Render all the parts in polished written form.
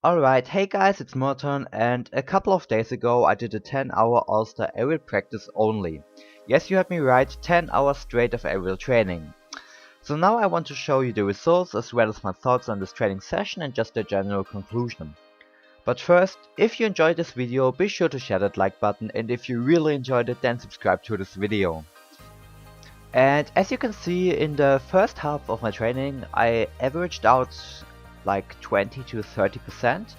Alright, hey guys, it's Morton, and a couple of days ago I did a 10-hour ALLSTAR aerial practice only. Yes, you heard me right, 10 hours straight of aerial training. So now I want to show you the results as well as my thoughts on this training session and just a general conclusion. But first, if you enjoyed this video, be sure to share that like button, and if you really enjoyed it, then subscribe to this video. And as you can see, in the first half of my training I averaged out like 20 to 30%.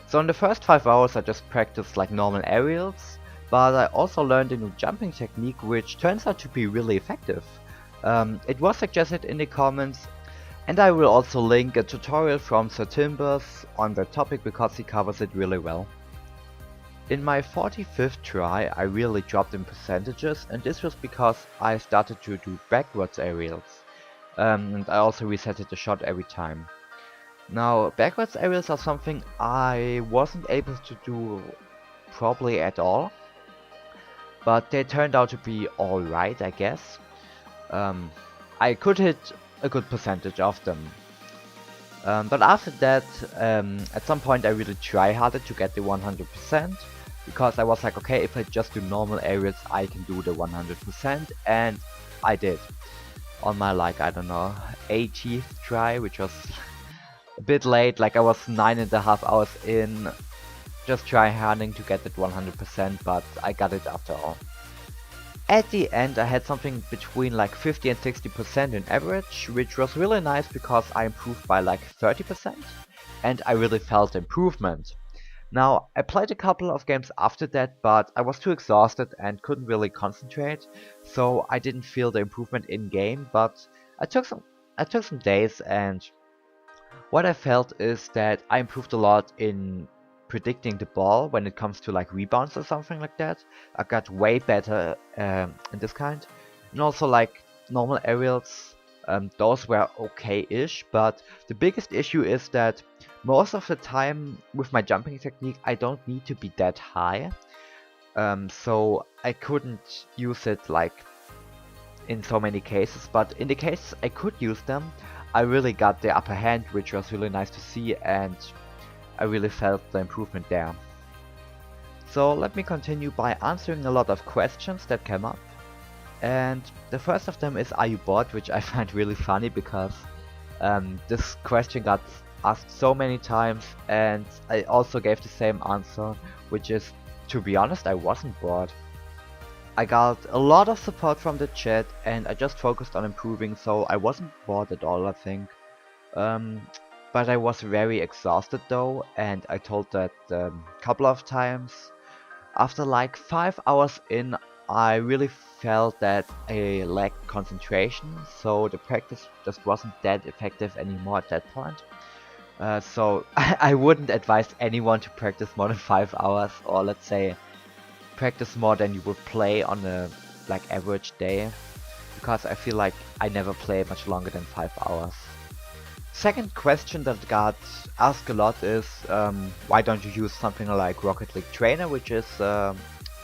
So in the first 5 hours I just practiced like normal aerials, but I also learned a new jumping technique which turns out to be really effective. It was suggested in the comments, and I will also link a tutorial from Sir Timbers on that topic because he covers it really well. In my 45th try I really dropped in percentages, and this was because I started to do backwards aerials. And I also resetted the shot every time. Now, backwards aerials are something I wasn't able to do probably at all, but they turned out to be alright, I guess. I could hit a good percentage of them. But after that, at some point I really try-harded to get the 100%, because I was like, okay, if I just do normal aerials I can do the 100%, and I did. On my like, I don't know, 80th try, which was a bit late, like I was 9.5 hours in, just try-harding to get that 100%, but I got it after all. At the end I had something between like 50 and 60% in average, which was really nice because I improved by like 30%, and I really felt improvement. Now, I played a couple of games after that, but I was too exhausted and couldn't really concentrate, so I didn't feel the improvement in-game, but I took some days, and what I felt is that I improved a lot in predicting the ball when it comes to like rebounds or something like that. I got way better in this kind. And also like normal aerials, those were okay-ish, but the biggest issue is that most of the time with my jumping technique I don't need to be that high. So I couldn't use it like in so many cases, but in the cases I could use them, I really got the upper hand, which was really nice to see, and I really felt the improvement there. So let me continue by answering a lot of questions that came up. And the first of them is, are you bored? Which I find really funny because this question got asked so many times, and I also gave the same answer, which is, to be honest, I wasn't bored. I got a lot of support from the chat, and I just focused on improving, so I wasn't bored at all, I think. But I was very exhausted though, and I told that a couple of times. After like 5 hours in, I really felt that I lacked concentration, so the practice just wasn't that effective anymore at that point. So I wouldn't advise anyone to practice more than 5 hours, or let's say practice more than you would play on a like average day, because I feel like I never play much longer than 5 hours. Second question that got asked a lot is, why don't you use something like Rocket League Trainer, which is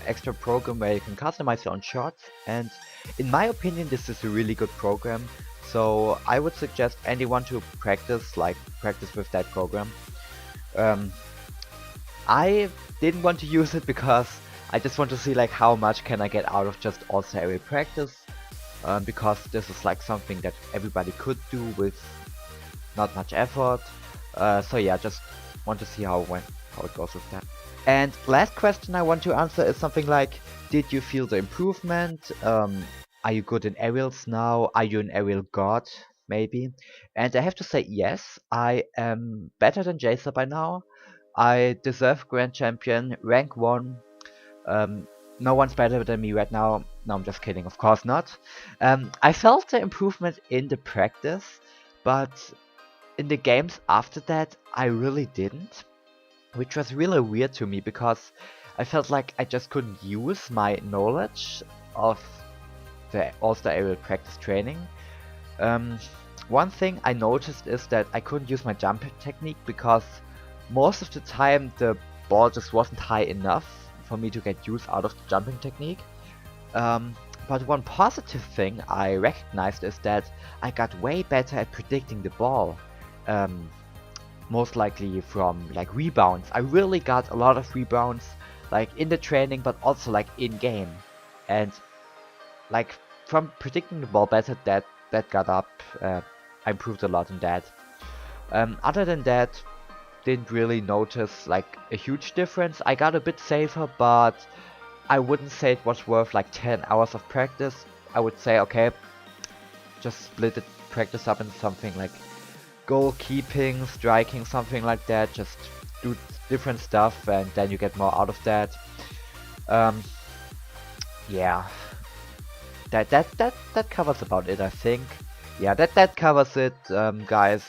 extra program where you can customize your own shots, and in my opinion this is a really good program, so I would suggest anyone to practice with that program. I didn't want to use it because I just want to see like how much can I get out of just ALLSTAR aerial practice, because this is like something that everybody could do with not much effort. So yeah, just want to see how it goes with that. And last question I want to answer is something like, did you feel the improvement? Are you good in aerials now? Are you an aerial god? Maybe. And I have to say yes, I am better than Jacer by now. I deserve Grand Champion, rank 1. No one's better than me right now. No, I'm just kidding, of course not. I felt the improvement in the practice, but in the games after that I really didn't, which was really weird to me because I felt like I just couldn't use my knowledge of the ALLSTAR aerial practice training. One thing I noticed is that I couldn't use my jump technique because most of the time the ball just wasn't high enough for me to get use out of the jumping technique. But one positive thing I recognized is that I got way better at predicting the ball. most likely from like rebounds. I really got a lot of rebounds like in the training, but also like in game. And like from predicting the ball better, that got up. I improved a lot in that. Other than that, didn't really notice like a huge difference. I got a bit safer, but I wouldn't say it was worth like 10 hours of practice. I would say, okay, just split the practice up into something like goalkeeping, striking, something like that. Just do different stuff, and then you get more out of that. Um, yeah, that covers about it, I think. Yeah, that covers it, guys.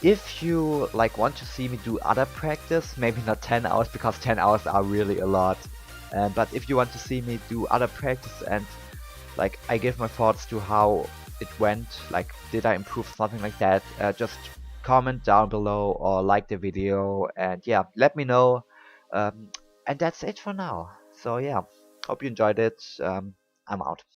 If you like want to see me do other practice, maybe not 10 hours because 10 hours are really a lot. But if you want to see me do other practice and like I give my thoughts to how it went, like did I improve something like that, just comment down below or like the video and yeah, let me know. Um, and that's it for now. So yeah, hope you enjoyed it. I'm out.